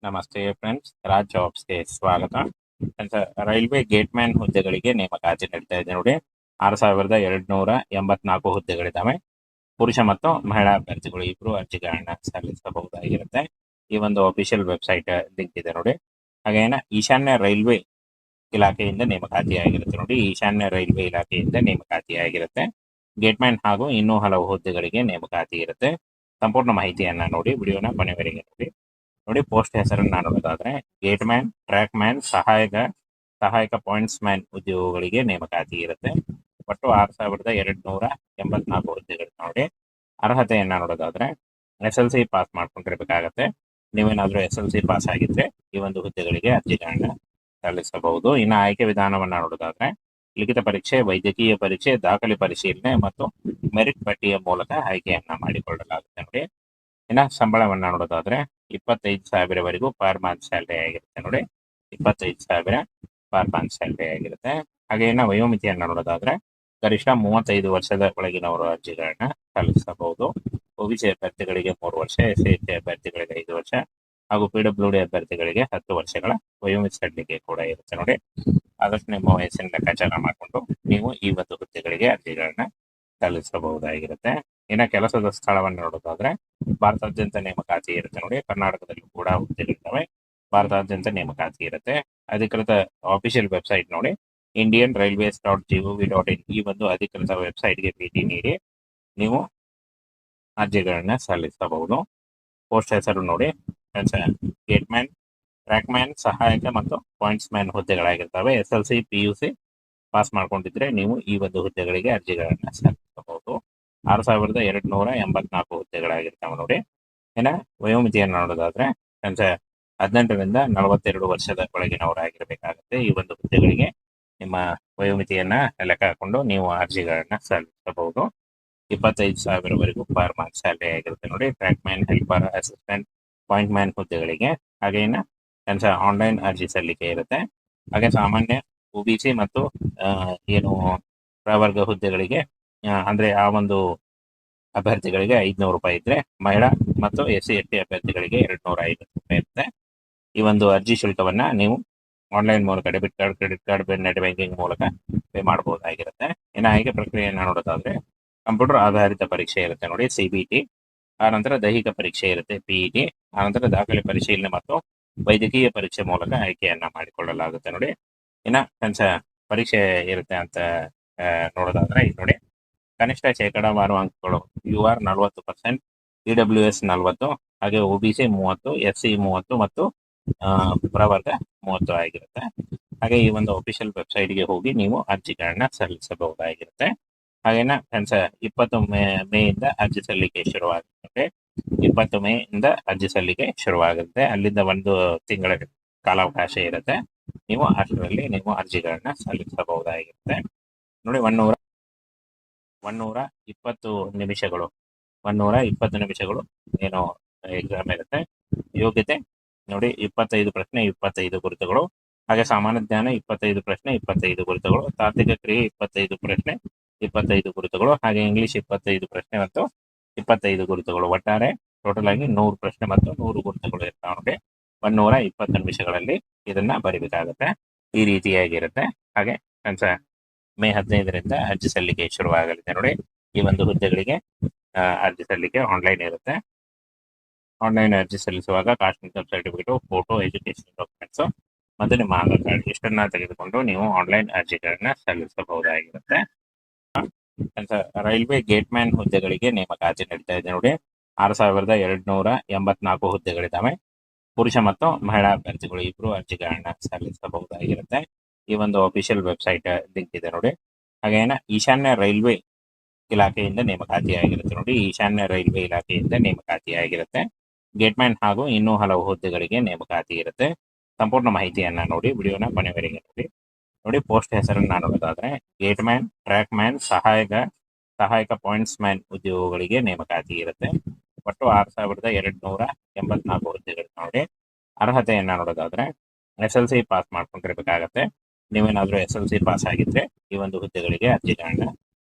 ನಮಸ್ತೆ ಫ್ರೆಂಡ್ಸ್, ರಾಜ್ ಜಾಬ್ಸ್ಗೆ ಸ್ವಾಗತ. ಅಂತ ರೈಲ್ವೆ ಗೇಟ್ಮ್ಯಾನ್ ಹುದ್ದೆಗಳಿಗೆ ನೇಮಕಾತಿ ನಡೀತಾ ಇದೆ ನೋಡಿ. 6,284 ಹುದ್ದೆಗಳಿದ್ದಾವೆ. ಪುರುಷ ಮತ್ತು ಮಹಿಳಾ ಅಭ್ಯರ್ಥಿಗಳು ಇಬ್ಬರು ಅರ್ಜಿಗಳನ್ನ ಸಲ್ಲಿಸಬಹುದಾಗಿರುತ್ತೆ. ಈ ಒಂದು ಅಫಿಷಿಯಲ್ ವೆಬ್ಸೈಟ್ ಲಿಂಕ್ ಇದೆ ನೋಡಿ. ಹಾಗೇನ ಈಶಾನ್ಯ ರೈಲ್ವೆ ಇಲಾಖೆಯಿಂದ ನೇಮಕಾತಿಯಾಗಿರುತ್ತೆ ನೋಡಿ. ಈಶಾನ್ಯ ರೈಲ್ವೆ ಇಲಾಖೆಯಿಂದ ನೇಮಕಾತಿಯಾಗಿರುತ್ತೆ. ಗೇಟ್ಮ್ಯಾನ್ ಹಾಗೂ ಇನ್ನೂ ಹಲವು ಹುದ್ದೆಗಳಿಗೆ ನೇಮಕಾತಿ ಇರುತ್ತೆ. ಸಂಪೂರ್ಣ ಮಾಹಿತಿಯನ್ನ ನೋಡಿ, ವಿಡಿಯೋನ ಕೊನೆವರೆಗೆ ನೋಡಿ. ಪೋಸ್ಟ್ ಹೆಸರನ್ನ ನೋಡೋದಾದ್ರೆ ಗೇಟ್ಮ್ಯಾನ್, ಟ್ರ್ಯಾಕ್ ಮ್ಯಾನ್, ಸಹಾಯಕ ಪಾಯಿಂಟ್ಸ್ ಮ್ಯಾನ್ ಉದ್ಯೋಗಗಳಿಗೆ ನೇಮಕಾತಿ ಇರುತ್ತೆ. ಒಟ್ಟು 6,284 ಹುದ್ದೆಗಳು ನೋಡಿ. ಅರ್ಹತೆಯನ್ನ ನೋಡೋದಾದ್ರೆ SLC ಪಾಸ್ ಮಾಡ್ಕೊಂಡಿರ್ಬೇಕಾಗತ್ತೆ. ನೀವೇನಾದ್ರೂ SLC ಪಾಸ್ ಆಗಿದ್ರೆ ಈ ಒಂದು ಹುದ್ದೆಗಳಿಗೆ ಅರ್ಜಿಗಳನ್ನ ಸಲ್ಲಿಸಬಹುದು. ಇನ್ನು ಆಯ್ಕೆ ವಿಧಾನವನ್ನ ನೋಡೋದಾದ್ರೆ ಲಿಖಿತ ಪರೀಕ್ಷೆ, ವೈದ್ಯಕೀಯ ಪರೀಕ್ಷೆ, ದಾಖಲೆ ಪರಿಶೀಲನೆ ಮತ್ತು ಮೆರಿಟ್ ಪಟ್ಟಿಯ ಮೂಲಕ ಆಯ್ಕೆಯನ್ನ ಮಾಡಿಕೊಳ್ಳಲಾಗುತ್ತೆ ನೋಡಿ. ಇನ್ನು ಸಂಬಳವನ್ನ ನೋಡೋದಾದ್ರೆ 25,000ವರೆಗೂ ಪರ್ ಮಂತ್ ಸ್ಯಾಲರಿ ಆಗಿರುತ್ತೆ ನೋಡಿ. 25,000 ಪರ್ ಮಂತ್ ಸ್ಯಾಲರಿ ಆಗಿರುತ್ತೆ. ಹಾಗೆ ಇನ್ನು ವಯೋಮಿತಿಯನ್ನ ನೋಡೋದಾದ್ರೆ ಗರಿಷ್ಠ 35 ವರ್ಷದ ಒಳಗಿನವರು ಅರ್ಜಿಗಳನ್ನ ಸಲ್ಲಿಸಬಹುದು. OBC ಅಭ್ಯರ್ಥಿಗಳಿಗೆ 3 ವರ್ಷ, SC ಅಭ್ಯರ್ಥಿಗಳಿಗೆ 5 ವರ್ಷ ಹಾಗೂ PWD ಅಭ್ಯರ್ಥಿಗಳಿಗೆ 10 ವರ್ಷಗಳ ವಯೋಮಿತಿ ಸಡಿಲಿಕೆ ಕೂಡ ಇರುತ್ತೆ ನೋಡಿ. ಆದಷ್ಟು ನಿಮ್ಮ ವಯಸ್ಸಿನ ಲೆಕ್ಕಾಚಾರ ಮಾಡಿಕೊಂಡು ನೀವು ಈ ಒಂದು ಹುದ್ದೆಗಳಿಗೆ ಅರ್ಜಿಗಳನ್ನ ಸಲ್ಲಿಸಬಹುದಾಗಿರುತ್ತೆ. ಇನ್ನು ಕೆಲಸದ ಸ್ಥಳವನ್ನು ನೋಡೋದಾದ್ರೆ ಭಾರತಾದ್ಯಂತ ನೇಮಕಾತಿ ಇರುತ್ತೆ ನೋಡಿ. ಕರ್ನಾಟಕದಲ್ಲೂ ಕೂಡ ಹುದ್ದೆಗಳಿದ್ದಾವೆ. ಭಾರತಾದ್ಯಂತ ನೇಮಕಾತಿ ಇರುತ್ತೆ. ಅಧಿಕೃತ ಆಫಿಷಿಯಲ್ ವೆಬ್ಸೈಟ್ ನೋಡಿ, indianrailways.gov.in. ಈ ಒಂದು ಅಧಿಕೃತ ವೆಬ್ಸೈಟ್ಗೆ ಭೇಟಿ ನೀಡಿ ನೀವು ಅರ್ಜಿಗಳನ್ನ ಸಲ್ಲಿಸಬಹುದು. ಪೋಸ್ಟ್ ಹೆಸರು ನೋಡಿ, ಗೇಟ್ಮ್ಯಾನ್, ಟ್ರ್ಯಾಕ್ ಮ್ಯಾನ್, ಸಹಾಯಕ ಮತ್ತು ಪಾಯಿಂಟ್ಸ್ ಮ್ಯಾನ್ ಹುದ್ದೆಗಳಾಗಿರ್ತವೆ. SLC PUC ಪಾಸ್ ಮಾಡ್ಕೊಂಡಿದ್ರೆ ನೀವು ಈ ಒಂದು ಹುದ್ದೆಗಳಿಗೆ ಅರ್ಜಿಗಳನ್ನ ಸಲ್ಲಿಸಬಹುದು. 6,284 ಹುದ್ದೆಗಳಾಗಿರ್ತಾವೆ ನೋಡಿ. ಇನ್ನು ವಯೋಮಿತಿಯನ್ನು ನೋಡೋದಾದ್ರೆ 18ರಿಂದ 42 ವರ್ಷದ ಒಳಗಿನವರಾಗಿರ್ಬೇಕಾಗುತ್ತೆ. ಈ ಒಂದು ಹುದ್ದೆಗಳಿಗೆ ನಿಮ್ಮ ವಯೋಮಿತಿಯನ್ನ ಲೆಕ್ಕ ಹಾಕೊಂಡು ನೀವು ಅರ್ಜಿಗಳನ್ನ ಸಲ್ಲಿಸಬಹುದು. 25,000ವರೆಗೂ ಪರ್ ಮಂತ್ ಸ್ಯಾಲರಿ ಆಗಿರುತ್ತೆ ನೋಡಿ. Track man, helper, assistant, point man ಹುದ್ದೆಗಳಿಗೆ ಹಾಗೆ ಇನ್ನು ಆನ್ಲೈನ್ ಅರ್ಜಿ ಸಲ್ಲಿಕೆ ಇರುತ್ತೆ. ಹಾಗೆ ಸಾಮಾನ್ಯ OBC ಮತ್ತು ಏನು ಪ್ರವರ್ಗ ಹುದ್ದೆಗಳಿಗೆ ಅಂದ್ರೆ ಆ ಒಂದು ಅಭ್ಯರ್ಥಿಗಳಿಗೆ 500 ರೂಪಾಯಿ ಇದ್ರೆ, ಮಹಿಳಾ ಮತ್ತು SC ST ಅಭ್ಯರ್ಥಿಗಳಿಗೆ 250 ರೂಪಾಯಿ ಇರುತ್ತೆ. ಈ ಒಂದು ಅರ್ಜಿ ಶುಲ್ಕವನ್ನ ನೀವು ಆನ್ಲೈನ್ ಮೂಲಕ debit card, credit card, net banking ಮೂಲಕ ಪೇ ಮಾಡಬಹುದಾಗಿರುತ್ತೆ. ಇನ್ನು ಆಯ್ಕೆ ಪ್ರಕ್ರಿಯೆಯನ್ನು ನೋಡೋದಾದ್ರೆ ಕಂಪ್ಯೂಟರ್ ಆಧಾರಿತ ಪರೀಕ್ಷೆ ಇರುತ್ತೆ ನೋಡಿ, CBT. ಆನಂತರ ದೈಹಿಕ ಪರೀಕ್ಷೆ ಇರುತ್ತೆ, PET. ಆನಂತರ ದಾಖಲೆ ಪರಿಶೀಲನೆ ಮತ್ತು ವೈದ್ಯಕೀಯ ಪರೀಕ್ಷೆ ಮೂಲಕ ಆಯ್ಕೆಯನ್ನ ಮಾಡಿಕೊಳ್ಳಲಾಗುತ್ತೆ ನೋಡಿ. ಇನ್ನ ಪರೀಕ್ಷೆ ಇರುತ್ತೆ ಅಂತ ನೋಡೋದಾದ್ರೆ ಇಲ್ಲಿ ನೋಡಿ, ಕನಿಷ್ಠ ಶೇಕಡಾವಾರು ಅಂಕಗಳು UR 40%, EWS 40, ಹಾಗೆ OBC 30, SC 30 ಮತ್ತು ಪ್ರವರ್ಗ 30 ಆಗಿರುತ್ತೆ. ಹಾಗೆ ಈ ಒಂದು ಅಫಿಷಿಯಲ್ ವೆಬ್ಸೈಟ್ಗೆ ಹೋಗಿ ನೀವು ಅರ್ಜಿಗಳನ್ನ ಸಲ್ಲಿಸಬಹುದಾಗಿರುತ್ತೆ. ಹಾಗೇನ 20 ಮೇಯಿಂದ ಅರ್ಜಿ ಸಲ್ಲಿಕೆ ಶುರುವಾಗುತ್ತೆ. 20 ಮೇಯಿಂದ ಅರ್ಜಿ ಸಲ್ಲಿಕೆ ಶುರುವಾಗುತ್ತೆ. ಅಲ್ಲಿಂದ 1 ತಿಂಗಳ ಕಾಲಾವಕಾಶ ಇರುತ್ತೆ. ನೀವು ಅಷ್ಟರಲ್ಲಿ ನೀವು ಅರ್ಜಿಗಳನ್ನ ಸಲ್ಲಿಸಬಹುದಾಗಿರುತ್ತೆ ನೋಡಿ. 120 ನಿಮಿಷಗಳು 120 ನಿಮಿಷಗಳು ಏನು ಎಕ್ಸಾಮ್ ಇರುತ್ತೆ. ಯೋಗ್ಯತೆ ನೋಡಿ, 25 ಪ್ರಶ್ನೆ 25 ಗುರುತುಗಳು. ಹಾಗೆ ಸಾಮಾನ್ಯ ಜ್ಞಾನ 25 ಪ್ರಶ್ನೆ 25 ಗುರುತುಗಳು. ತಾರ್ಕಿಕ ಕ್ರಿಯೆ 25 ಪ್ರಶ್ನೆ 25 ಗುರುತುಗಳು. ಹಾಗೆ ಇಂಗ್ಲಿಷ್ 25 ಪ್ರಶ್ನೆ ಮತ್ತು 25 ಗುರುತುಗಳು. ಒಟ್ಟಾರೆ ಟೋಟಲ್ ಆಗಿ 100 ಪ್ರಶ್ನೆ ಮತ್ತು 100 ಗುರುತುಗಳು ಇರ್ತಾವೆ ನೋಡಿ. 120 ನಿಮಿಷಗಳಲ್ಲಿ ಇದನ್ನ ಬರೀಬೇಕಾಗುತ್ತೆ. ಈ ರೀತಿಯಾಗಿರುತ್ತೆ. ಹಾಗೆ ಮೇ 15ರಿಂದ ಅರ್ಜಿ ಸಲ್ಲಿಕೆ ಶುರುವಾಗಲಿದೆ ನೋಡಿ. ಈ ಒಂದು ಹುದ್ದೆಗಳಿಗೆ ಅರ್ಜಿ ಸಲ್ಲಿಕೆ ಆನ್ಲೈನ್ ಇರುತ್ತೆ. ಆನ್ಲೈನ್ ಅರ್ಜಿ ಸಲ್ಲಿಸುವಾಗ caste income certificate, photo, education documents ಮತ್ತು ನಿಮ್ಮ ಆಧಾರ್ ಕಾರ್ಡ್ ಇಷ್ಟನ್ನ ತೆಗೆದುಕೊಂಡು ನೀವು ಆನ್ಲೈನ್ ಅರ್ಜಿಗಳನ್ನ ಸಲ್ಲಿಸಬಹುದಾಗಿರುತ್ತೆ. ರೈಲ್ವೆ ಗೇಟ್ಮ್ಯಾನ್ ಹುದ್ದೆಗಳಿಗೆ ನೇಮಕಾತಿ ನಡೀತಾ ಇದೆ ನೋಡಿ. 6,284 ಹುದ್ದೆಗಳಿದ್ದಾವೆ. ಪುರುಷ ಮತ್ತು ಮಹಿಳಾ ಅಭ್ಯರ್ಥಿಗಳು ಇಬ್ಬರು ಅರ್ಜಿಗಳನ್ನ ಸಲ್ಲಿಸಬಹುದಾಗಿರುತ್ತೆ. ಈ ಒಂದು ಅಫಿಷಿಯಲ್ ವೆಬ್ಸೈಟ್ ಲಿಂಕ್ ಇದೆ ನೋಡಿ. ಹಾಗೇನ ಈಶಾನ್ಯ ರೈಲ್ವೆ ಇಲಾಖೆಯಿಂದ ನೇಮಕಾತಿಯಾಗಿರುತ್ತೆ ನೋಡಿ. ಈಶಾನ್ಯ ರೈಲ್ವೆ ಇಲಾಖೆಯಿಂದ ನೇಮಕಾತಿಯಾಗಿರುತ್ತೆ. ಗೇಟ್ಮ್ಯಾನ್ ಹಾಗೂ ಇನ್ನೂ ಹಲವು ಹುದ್ದೆಗಳಿಗೆ ನೇಮಕಾತಿ ಇರುತ್ತೆ. ಸಂಪೂರ್ಣ ಮಾಹಿತಿಯನ್ನ ನೋಡಿ, ವಿಡಿಯೋನ ಕೊನೆವರೆಗೆ ನೋಡಿ. ಪೋಸ್ಟ್ ಹೆಸರನ್ನ ನೋಡೋದಾದ್ರೆ ಗೇಟ್ಮ್ಯಾನ್, ಟ್ರ್ಯಾಕ್ ಮ್ಯಾನ್, ಸಹಾಯಕ ಪಾಯಿಂಟ್ಸ್ ಮ್ಯಾನ್ ಉದ್ಯೋಗಗಳಿಗೆ ನೇಮಕಾತಿ ಇರುತ್ತೆ. ಒಟ್ಟು 6,284 ಹುದ್ದೆಗಳು ನೋಡಿ. ಅರ್ಹತೆಯನ್ನ ನೋಡೋದಾದ್ರೆ SLC ಪಾಸ್ ಮಾಡ್ಕೊಂಡಿರ್ಬೇಕಾಗತ್ತೆ. ನೀವೇನಾದ್ರೂ SLC ಪಾಸ್ ಆಗಿದ್ರೆ ಈ ಒಂದು ಹುದ್ದೆಗಳಿಗೆ ಅರ್ಜಿಗಳನ್ನ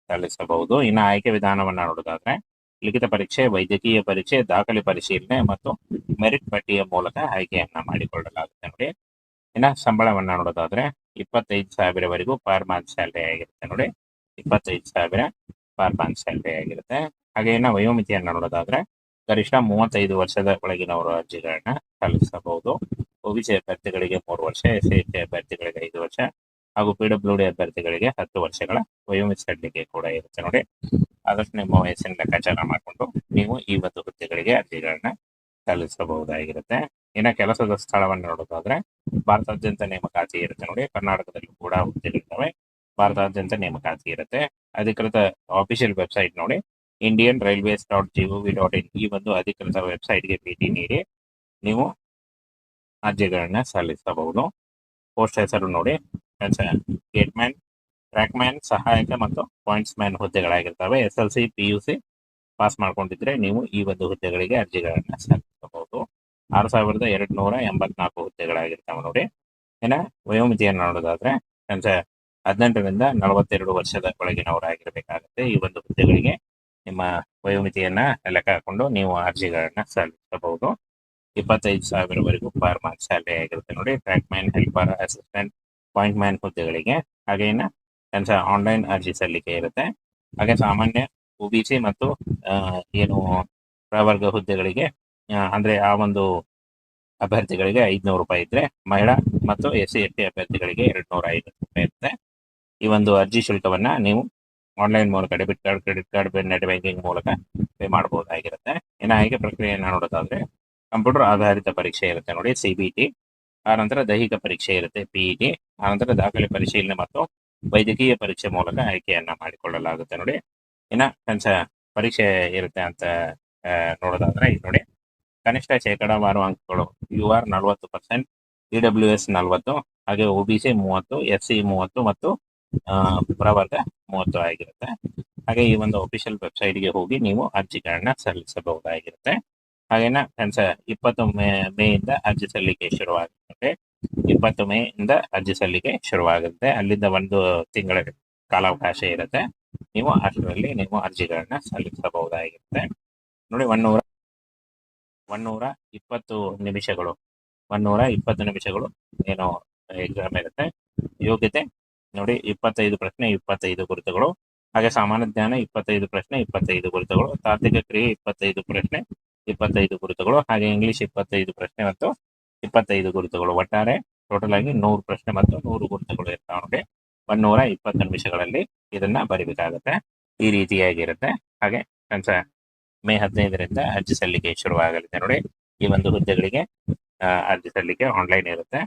ಸಲ್ಲಿಸಬಹುದು. ಇನ್ನು ಆಯ್ಕೆ ವಿಧಾನವನ್ನ ನೋಡೋದಾದ್ರೆ ಲಿಖಿತ ಪರೀಕ್ಷೆ, ವೈದ್ಯಕೀಯ ಪರೀಕ್ಷೆ, ದಾಖಲೆ ಪರಿಶೀಲನೆ ಮತ್ತು ಮೆರಿಟ್ ಪಟ್ಟಿಯ ಮೂಲಕ ಆಯ್ಕೆಯನ್ನ ಮಾಡಿಕೊಳ್ಳಲಾಗುತ್ತೆ ನೋಡಿ. ಇನ್ನು ಸಂಬಳವನ್ನ ನೋಡೋದಾದ್ರೆ 25,000ವರೆಗೂ ಪರ್ ಮಂತ್ ಸ್ಯಾಲರಿ ಆಗಿರುತ್ತೆ ನೋಡಿ. 25,000 ಪರ್ ಮಂತ್ ಸ್ಯಾಲರಿ ಆಗಿರುತ್ತೆ. ಹಾಗೆ ಇನ್ನು ವಯೋಮಿತಿಯನ್ನ ನೋಡೋದಾದ್ರೆ ಗರಿಷ್ಠ 35 ವರ್ಷದ ಒಳಗಿನವರು ಅರ್ಜಿಗಳನ್ನ ಸಲ್ಲಿಸಬಹುದು. ಒಬಿಸಿ ಅಭ್ಯರ್ಥಿಗಳಿಗೆ 3 ವರ್ಷ, SC ಅಭ್ಯರ್ಥಿಗಳಿಗೆ 5 ವರ್ಷ ಹಾಗೂ PWD ಅಭ್ಯರ್ಥಿಗಳಿಗೆ 10 ವರ್ಷಗಳ ವಯೋಮಿತಿ ಸಡಿಲಿಕೆ ಕೂಡ ಇರುತ್ತೆ ನೋಡಿ. ಆದಷ್ಟು ನಿಮ್ಮ ವಯಸ್ಸಿನ ಲೆಕ್ಕಾಚಾರ ಮಾಡಿಕೊಂಡು ನೀವು ಈ ಒಂದು ಹುದ್ದೆಗಳಿಗೆ ಅರ್ಜಿಗಳನ್ನ ಸಲ್ಲಿಸಬಹುದಾಗಿರುತ್ತೆ. ಇನ್ನು ಕೆಲಸದ ಸ್ಥಳವನ್ನು ನೋಡೋದಾದ್ರೆ ಭಾರತಾದ್ಯಂತ ನೇಮಕಾತಿ ಇರುತ್ತೆ ನೋಡಿ. ಕರ್ನಾಟಕದಲ್ಲೂ ಕೂಡ ಹುದ್ದೆಗಳಿರ್ತವೆ, ಭಾರತಾದ್ಯಂತ ನೇಮಕಾತಿ ಇರುತ್ತೆ. ಅಧಿಕೃತ ಆಫಿಷಿಯಲ್ ವೆಬ್ಸೈಟ್ ನೋಡಿ indianrailways.gov.in. ಈ ಒಂದು ಅಧಿಕೃತ ವೆಬ್ಸೈಟ್ಗೆ ಭೇಟಿ ನೀಡಿ ನೀವು ಅರ್ಜಿಗಳನ್ನ ಸಲ್ಲಿಸಬಹುದು. ಪೋಸ್ಟ್ ಹೆಸರು ನೋಡಿ ಗೇಟ್ಮ್ಯಾನ್, ಟ್ರ್ಯಾಕ್ಮ್ಯಾನ್, ಸಹಾಯಕ ಮತ್ತು ಪಾಯಿಂಟ್ಸ್ ಮ್ಯಾನ್ ಹುದ್ದೆಗಳಾಗಿರ್ತವೆ. SLC PUC ಪಾಸ್ ಮಾಡ್ಕೊಂಡಿದ್ರೆ ನೀವು ಈ ಒಂದು ಹುದ್ದೆಗಳಿಗೆ ಅರ್ಜಿಗಳನ್ನ ಸಲ್ಲಿಸಬಹುದು. 6,284 ಹುದ್ದೆಗಳಾಗಿರ್ತವೆ ನೋಡಿ. ಇನ್ನು ವಯೋಮಿತಿಯನ್ನು ನೋಡೋದಾದ್ರೆ 18ರಿಂದ 42 ವರ್ಷದ ಒಳಗಿನವರಾಗಿರಬೇಕಾಗುತ್ತೆ. ಈ ಒಂದು ಹುದ್ದೆಗಳಿಗೆ ನಿಮ್ಮ ವಯೋಮಿತಿಯನ್ನ ಲೆಕ್ಕ ಹಾಕೊಂಡು ನೀವು ಅರ್ಜಿಗಳನ್ನ ಸಲ್ಲಿಸಬಹುದು. 25,000ವರೆಗೂ ಪರ್ ಮಂತ್ ಸ್ಯಾಲರಿ ಆಗಿರುತ್ತೆ ನೋಡಿ. Track man, helper, assistant, point man ಹುದ್ದೆಗಳಿಗೆ. ಹಾಗೆ ಇನ್ನು ಆನ್ಲೈನ್ ಅರ್ಜಿ ಸಲ್ಲಿಕೆ ಇರುತ್ತೆ. ಹಾಗೆ ಸಾಮಾನ್ಯ OBC ಮತ್ತು ಏನು ಪ್ರವರ್ಗ ಹುದ್ದೆಗಳಿಗೆ ಅಂದ್ರೆ ಆ ಒಂದು ಅಭ್ಯರ್ಥಿಗಳಿಗೆ 500 ರೂಪಾಯಿ ಇದ್ರೆ, ಮಹಿಳಾ ಮತ್ತು SC ST ಅಭ್ಯರ್ಥಿಗಳಿಗೆ 250 ರೂಪಾಯಿ ಇರುತ್ತೆ. ಈ ಒಂದು ಅರ್ಜಿ ಶುಲ್ಕವನ್ನ ನೀವು ಆನ್ಲೈನ್ ಮೂಲಕ debit card, credit card, net banking ಮೂಲಕ ಪೇ ಮಾಡಬಹುದಾಗಿರುತ್ತೆ. ಇನ್ನು ಆಯ್ಕೆ ಪ್ರಕ್ರಿಯೆಯನ್ನು ನೋಡೋದಾದ್ರೆ ಕಂಪ್ಯೂಟರ್ ಆಧಾರಿತ ಪರೀಕ್ಷೆ ಇರುತ್ತೆ ನೋಡಿ, CBT. ಆನಂತರ ದೈಹಿಕ ಪರೀಕ್ಷೆ ಇರುತ್ತೆ, PET. ಆನಂತರ ದಾಖಲೆ ಪರಿಶೀಲನೆ ಮತ್ತು ವೈದ್ಯಕೀಯ ಪರೀಕ್ಷೆ ಮೂಲಕ ಆಯ್ಕೆಯನ್ನ ಮಾಡಿಕೊಳ್ಳಲಾಗುತ್ತೆ ನೋಡಿ. ಇನ್ನು ಪರೀಕ್ಷೆ ಇರುತ್ತೆ ಅಂತ ನೋಡೋದಾದ್ರೆ ಇಲ್ಲಿ ನೋಡಿ, ಕನಿಷ್ಠ ಶೇಕಡಾವಾರು ಅಂಕಗಳು UR 40%, EWS 40, ಹಾಗೆ OBC 30, SC 30 ಮತ್ತು ಪ್ರವರ್ಗ 30 ಆಗಿರುತ್ತೆ. ಹಾಗೆ ಈ ಒಂದು ಅಫಿಷಿಯಲ್ ವೆಬ್ಸೈಟ್ಗೆ ಹೋಗಿ ನೀವು ಅರ್ಜಿಗಳನ್ನ ಸಲ್ಲಿಸಬಹುದಾಗಿರುತ್ತೆ. ಹಾಗೇನ 20 ಮೇಯಿಂದ ಅರ್ಜಿ ಸಲ್ಲಿಕೆ ಶುರುವಾಗುತ್ತೆ. 20 ಮೇಯಿಂದ ಅರ್ಜಿ ಸಲ್ಲಿಕೆ ಶುರುವಾಗುತ್ತೆ. ಅಲ್ಲಿಂದ 1 ತಿಂಗಳ ಕಾಲಾವಕಾಶ ಇರುತ್ತೆ. ನೀವು ಅಷ್ಟರಲ್ಲಿ ನೀವು ಅರ್ಜಿಗಳನ್ನ ಸಲ್ಲಿಸಬಹುದಾಗಿರುತ್ತೆ ನೋಡಿ. 120 ನಿಮಿಷಗಳು 120 ನಿಮಿಷಗಳು ಏನು ಎಕ್ಸಾಮ್ ಇರುತ್ತೆ. ಯೋಗ್ಯತೆ ನೋಡಿ 25 ಪ್ರಶ್ನೆ 25 ಗುರುತುಗಳು. ಹಾಗೆ ಸಾಮಾನ್ಯ ಜ್ಞಾನ 25 ಪ್ರಶ್ನೆ 25 ಗುರುತುಗಳು. ತಾರ್ಕಿಕ ಕ್ರಿಯೆ 25 ಪ್ರಶ್ನೆ 25 ಗುರುತುಗಳು. ಹಾಗೆ ಇಂಗ್ಲಿಷ್ 25 ಪ್ರಶ್ನೆ ಮತ್ತು 25 ಗುರುತುಗಳು. ಒಟ್ಟಾರೆ ಟೋಟಲ್ ಆಗಿ 100 ಪ್ರಶ್ನೆ ಮತ್ತು 100 ಗುರುತುಗಳು ಇರ್ತಾವೆ ನೋಡಿ. 120 ನಿಮಿಷಗಳಲ್ಲಿ ಇದನ್ನ ಬರಿಬೇಕಾಗುತ್ತೆ. ಈ ರೀತಿಯಾಗಿರುತ್ತೆ. ಹಾಗೆ ಮೇ 15ರಿಂದ ಅರ್ಜಿ ಸಲ್ಲಿಕೆ ಶುರುವಾಗಲಿದೆ ನೋಡಿ. ಈ ಒಂದು ಹುದ್ದೆಗಳಿಗೆ ಅರ್ಜಿ ಸಲ್ಲಿಕೆ ಆನ್ಲೈನ್ ಇರುತ್ತೆ.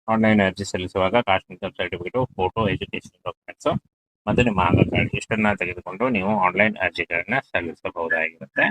ಆನ್ಲೈನ್ ಅರ್ಜಿ ಸಲ್ಲಿಸುವಾಗ caste income certificate, photo, education documents ಮತ್ತು ನಿಮ್ಮ ಆಧಾರ್ ಕಾರ್ಡ್ ಇಷ್ಟನ್ನ ತೆಗೆದುಕೊಂಡು ನೀವು ಆನ್ಲೈನ್ ಅರ್ಜಿಗಳನ್ನ ಸಲ್ಲಿಸಬಹುದಾಗಿರುತ್ತೆ.